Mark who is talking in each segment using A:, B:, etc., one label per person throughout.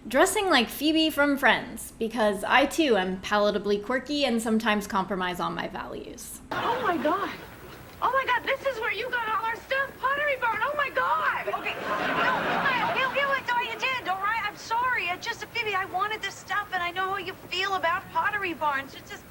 A: dressing like Phoebe from Friends, because I too am palatably quirky and sometimes compromise on my values.
B: Oh my God. Oh my God, this is where you got all our stuff, Pottery Barn. Oh my God.
C: Okay, no, you did, all right? I'm sorry. It's just, Phoebe, I wanted this stuff, and I know how you feel about Pottery Barns. It's just,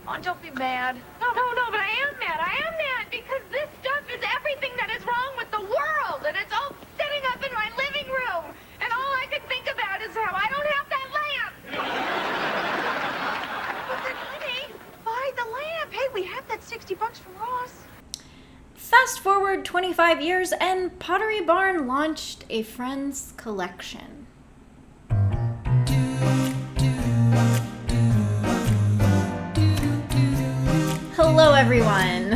C: oh, don't be mad.
B: No, but I am mad. I am mad because this stuff is everything that is wrong with the world, and it's all sitting up in my living room, and all I could think about is how I don't have that lamp.
C: But then, honey, buy the lamp. Hey, we have that $60 from Ross.
A: Fast forward 25 years and Pottery Barn launched a Friends collection. Hello everyone!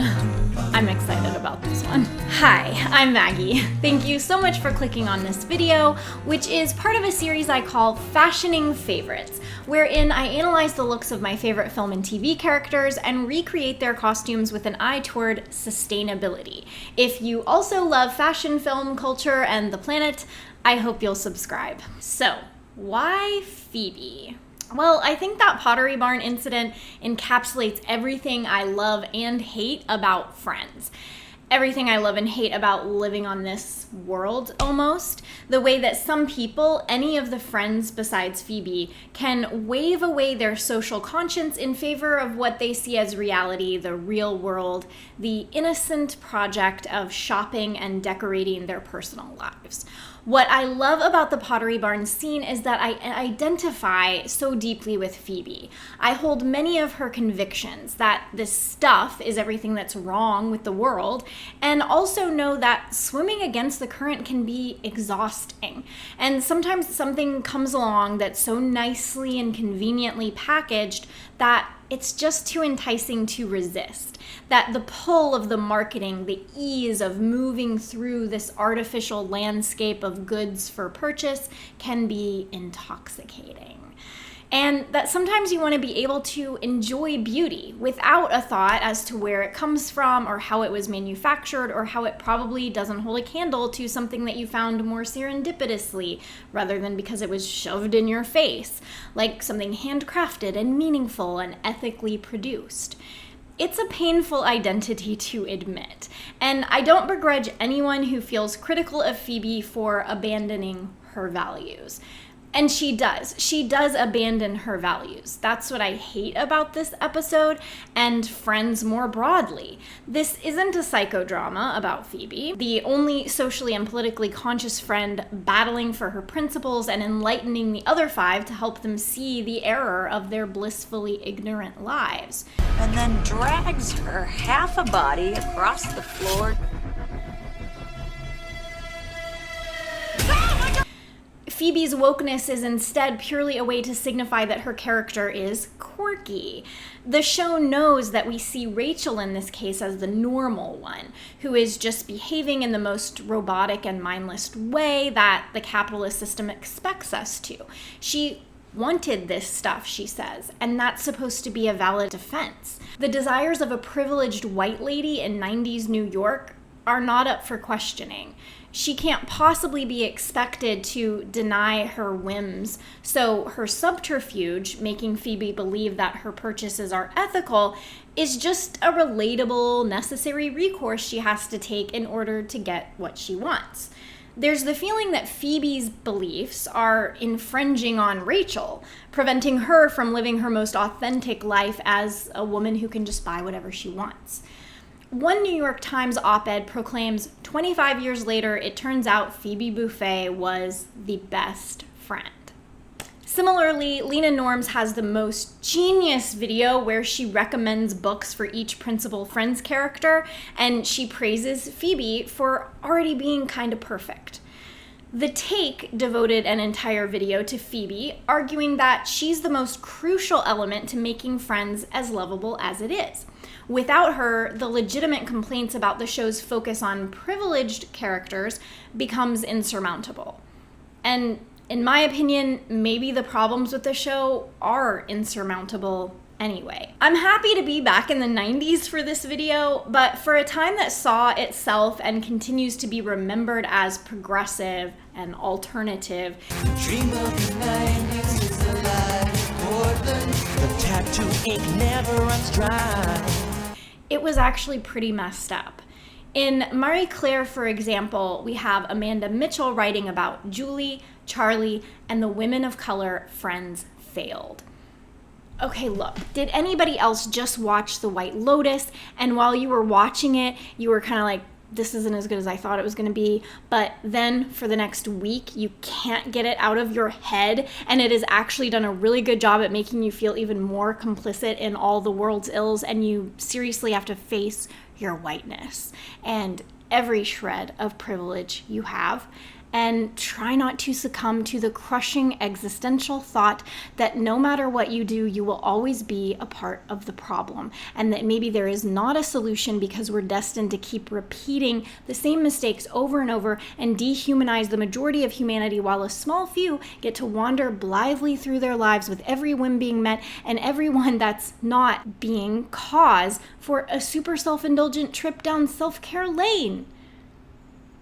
A: I'm excited about this one. Hi, I'm Maggie. Thank you so much for clicking on this video, which is part of a series I call Fashioning Favorites, wherein I analyze the looks of my favorite film and TV characters and recreate their costumes with an eye toward sustainability. If you also love fashion, film, culture, and the planet, I hope you'll subscribe. So, why Phoebe? Well, I think that Pottery Barn incident encapsulates everything I love and hate about Friends. Everything I love and hate about living on this world, almost. The way that some people, any of the friends besides Phoebe, can wave away their social conscience in favor of what they see as reality, the real world, the innocent project of shopping and decorating their personal lives. What I love about the Pottery Barn scene is that I identify so deeply with Phoebe. I hold many of her convictions that this stuff is everything that's wrong with the world, and also know that swimming against the current can be exhausting. And sometimes something comes along that's so nicely and conveniently packaged that it's just too enticing to resist. That the pull of the marketing, the ease of moving through this artificial landscape of goods for purchase can be intoxicating. And that sometimes you want to be able to enjoy beauty without a thought as to where it comes from or how it was manufactured or how it probably doesn't hold a candle to something that you found more serendipitously rather than because it was shoved in your face, like something handcrafted and meaningful and ethically produced. It's a painful identity to admit, and I don't begrudge anyone who feels critical of Phoebe for abandoning her values. And she does. She does abandon her values. That's what I hate about this episode and Friends more broadly. This isn't a psychodrama about Phoebe, the only socially and politically conscious friend battling for her principles and enlightening the other five to help them see the error of their blissfully ignorant lives.
C: And then drags her half a body across the floor.
A: Phoebe's wokeness is instead purely a way to signify that her character is quirky. The show knows that we see Rachel in this case as the normal one, who is just behaving in the most robotic and mindless way that the capitalist system expects us to. She wanted this stuff, she says, and that's supposed to be a valid defense. The desires of a privileged white lady in 90s New York are not up for questioning. She can't possibly be expected to deny her whims, so her subterfuge, making Phoebe believe that her purchases are ethical, is just a relatable, necessary recourse she has to take in order to get what she wants. There's the feeling that Phoebe's beliefs are infringing on Rachel, preventing her from living her most authentic life as a woman who can just buy whatever she wants. One New York Times op-ed proclaims 25 years later, it turns out Phoebe Buffay was the best friend. Similarly, Lena Norms has the most genius video where she recommends books for each principal Friends character, and she praises Phoebe for already being kind of perfect. The Take devoted an entire video to Phoebe, arguing that she's the most crucial element to making Friends as lovable as it is. Without her, the legitimate complaints about the show's focus on privileged characters becomes insurmountable. And in my opinion, maybe the problems with the show are insurmountable anyway. I'm happy to be back in the 90s for this video, but for a time that saw itself and continues to be remembered as progressive and alternative,
D: Dream of the night. ink never runs dry.
A: It was actually pretty messed up. In Marie Claire, for example, we have Amanda Mitchell writing about Julie, Charlie, and the women of color friends failed. Okay, look, did anybody else just watch The White Lotus, and while you were watching it, you were kind of like, this isn't as good as I thought it was going to be, but then for the next week, you can't get it out of your head, and it has actually done a really good job at making you feel even more complicit in all the world's ills, and you seriously have to face your whiteness and every shred of privilege you have, and try not to succumb to the crushing existential thought that no matter what you do, you will always be a part of the problem, and that maybe there is not a solution because we're destined to keep repeating the same mistakes over and over and dehumanize the majority of humanity, while a small few get to wander blithely through their lives with every whim being met and everyone that's not being cause for a super self-indulgent trip down self-care lane.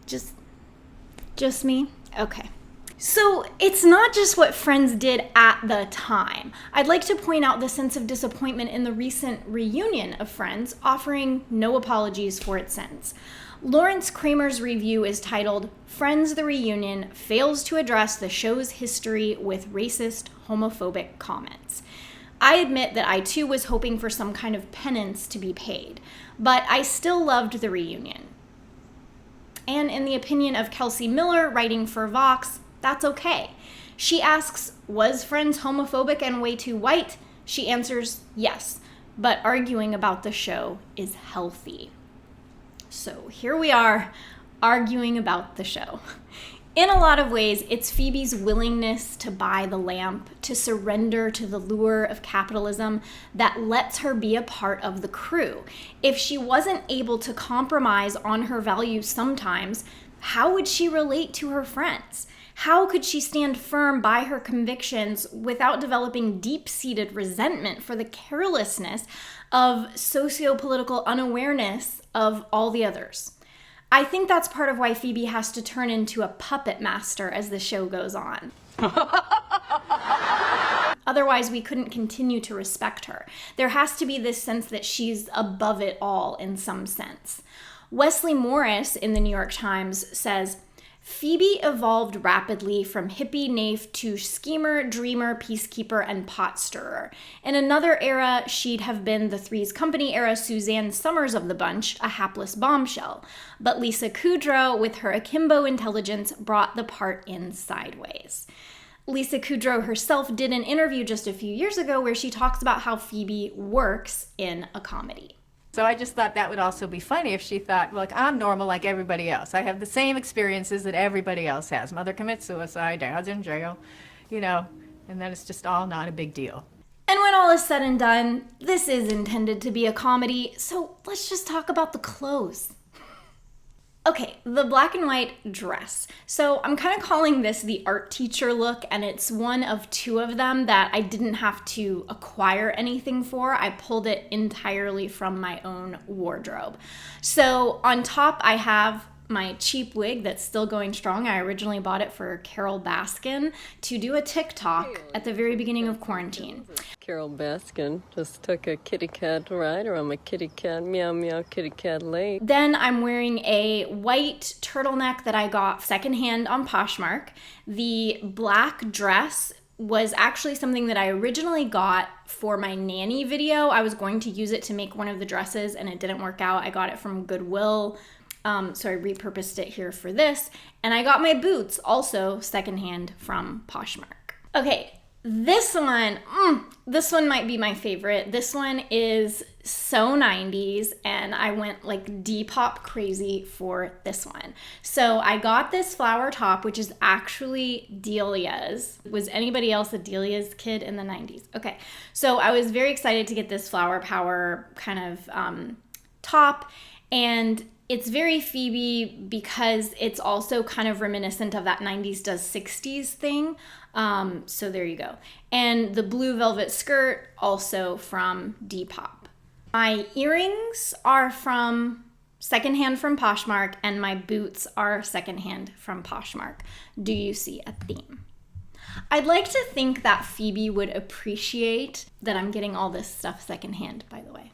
A: Just me? Okay. So it's not just what Friends did at the time. I'd like to point out the sense of disappointment in the recent reunion of Friends, offering no apologies for its sins. Lawrence Kramer's review is titled, "Friends the Reunion Fails to Address the Show's History with Racist, Homophobic Comments." I admit that I too was hoping for some kind of penance to be paid, but I still loved the reunion. And in the opinion of Kelsey Miller, writing for Vox, that's okay. She asks, was Friends homophobic and way too white? She answers, yes, but arguing about the show is healthy. So here we are, arguing about the show. In a lot of ways, it's Phoebe's willingness to buy the lamp, to surrender to the lure of capitalism, that lets her be a part of the crew. If she wasn't able to compromise on her values sometimes, how would she relate to her friends? How could she stand firm by her convictions without developing deep-seated resentment for the carelessness of socio-political unawareness of all the others? I think that's part of why Phoebe has to turn into a puppet master as the show goes on. Otherwise, we couldn't continue to respect her. There has to be this sense that she's above it all in some sense. Wesley Morris in the New York Times says, Phoebe evolved rapidly from hippie naif to schemer, dreamer, peacekeeper, and pot stirrer. In another era, she'd have been the Three's Company era Suzanne Summers of the bunch, a hapless bombshell. But Lisa Kudrow, with her akimbo intelligence, brought the part in sideways. Lisa Kudrow herself did an interview just a few years ago where she talks about how Phoebe works in a comedy.
E: So I just thought that would also be funny if she thought, look, I'm normal like everybody else. I have the same experiences that everybody else has. Mother commits suicide, dad's in jail, and then it's just all not a big deal.
A: And when all is said and done, this is intended to be a comedy, so let's just talk about the clothes. Okay, the black and white dress. So I'm kind of calling this the art teacher look, and it's one of two of them that I didn't have to acquire anything for. I pulled it entirely from my own wardrobe. So on top, I have my cheap wig that's still going strong. I originally bought it for Carol Baskin to do a TikTok at the very beginning of quarantine.
F: Carol Baskin just took a kitty cat ride around my kitty cat, meow meow kitty cat lake.
A: Then I'm wearing a white turtleneck that I got secondhand on Poshmark. The black dress was actually something that I originally got for my nanny video. I was going to use it to make one of the dresses and it didn't work out. I got it from Goodwill. So I repurposed it here for this. And I got my boots also secondhand from Poshmark. Okay, this one might be my favorite. This one is so 90s and I went like Depop crazy for this one. So I got this flower top, which is actually Delia's. Was anybody else a Delia's kid in the 90s? Okay, so I was very excited to get this flower power kind of top, and it's very Phoebe because it's also kind of reminiscent of that 90s does 60s thing. So there you go. And the blue velvet skirt also from Depop. My earrings are from secondhand from Poshmark and my boots are secondhand from Poshmark. Do you see a theme? I'd like to think that Phoebe would appreciate that I'm getting all this stuff secondhand, by the way.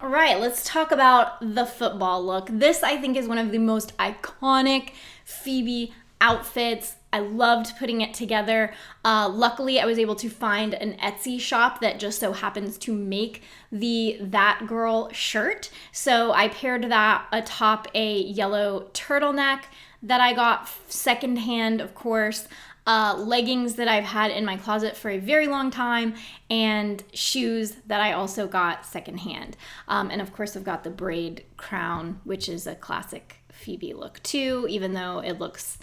A: All right, let's talk about the football look. This, I think, is one of the most iconic Phoebe outfits. I loved putting it together. Luckily, I was able to find an Etsy shop that just so happens to make the That Girl shirt. So I paired that atop a yellow turtleneck that I got secondhand, of course, leggings that I've had in my closet for a very long time, and shoes that I also got secondhand. And of course, I've got the braid crown, which is a classic Phoebe look too, even though it looks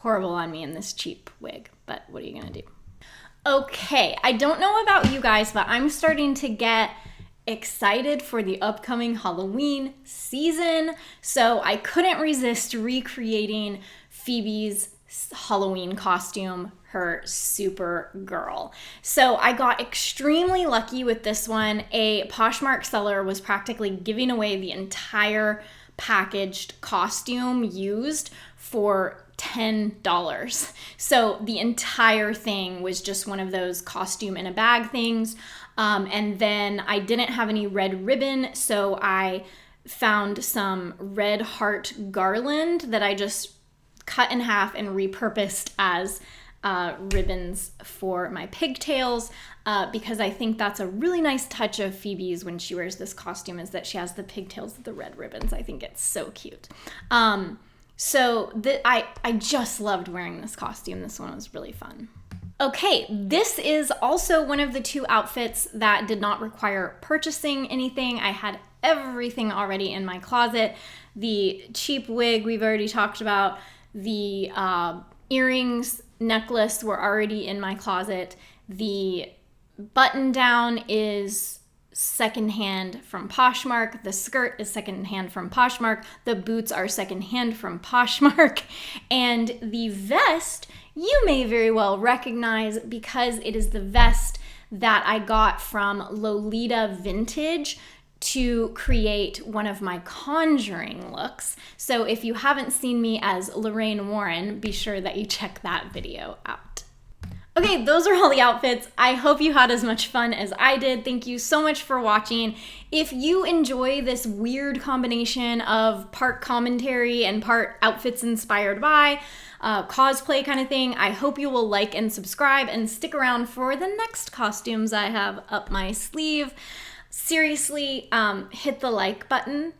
A: horrible on me in this cheap wig, but what are you gonna do? Okay, I don't know about you guys, but I'm starting to get excited for the upcoming Halloween season, so I couldn't resist recreating Phoebe's Halloween costume, her Supergirl. So I got extremely lucky with this one. A Poshmark seller was practically giving away the entire packaged costume used for $10. So the entire thing was just one of those costume in a bag things. And then I didn't have any red ribbon, so I found some red heart garland that I just cut in half and repurposed as ribbons for my pigtails, because I think that's a really nice touch of Phoebe's when she wears this costume, is that she has the pigtails with the red ribbons. I think it's so cute. I just loved wearing this costume. This one was really fun. Okay, this is also one of the two outfits that did not require purchasing anything. I had everything already in my closet. The cheap wig we've already talked about. The earrings, necklace were already in my closet. The button down is secondhand from Poshmark. The skirt is secondhand from Poshmark. The boots are secondhand from Poshmark. And the vest you may very well recognize because it is the vest that I got from Lolita Vintage to create one of my Conjuring looks. So if you haven't seen me as Lorraine Warren, be sure that you check that video out. Okay, those are all the outfits. I hope you had as much fun as I did. Thank you so much for watching. If you enjoy this weird combination of part commentary and part outfits inspired by, cosplay kind of thing, I hope you will like and subscribe and stick around for the next costumes I have up my sleeve. Seriously, hit the like button.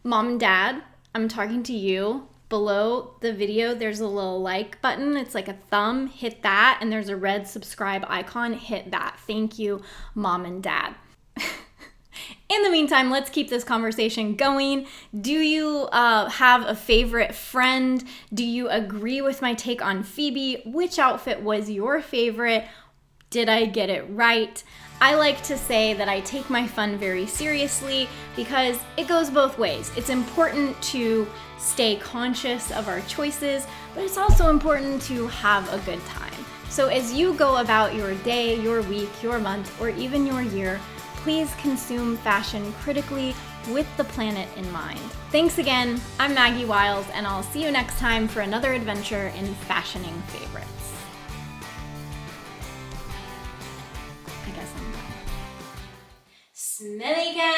A: Mom and Dad, I'm talking to you. Below the video, there's a little like button. It's like a thumb. Hit that, and there's a red subscribe icon. Hit that. Thank you, Mom and Dad. In the meantime, let's keep this conversation going. Do you have a favorite friend? Do you agree with my take on Phoebe? Which outfit was your favorite? Did I get it right? I like to say that I take my fun very seriously because it goes both ways. It's important to stay conscious of our choices, but it's also important to have a good time. So as you go about your day, your week, your month, or even your year, please consume fashion critically with the planet in mind. Thanks again. I'm Maggie Wiles, and I'll see you next time for another adventure in fashioning favorites. I guess I'm done. Smelly cat.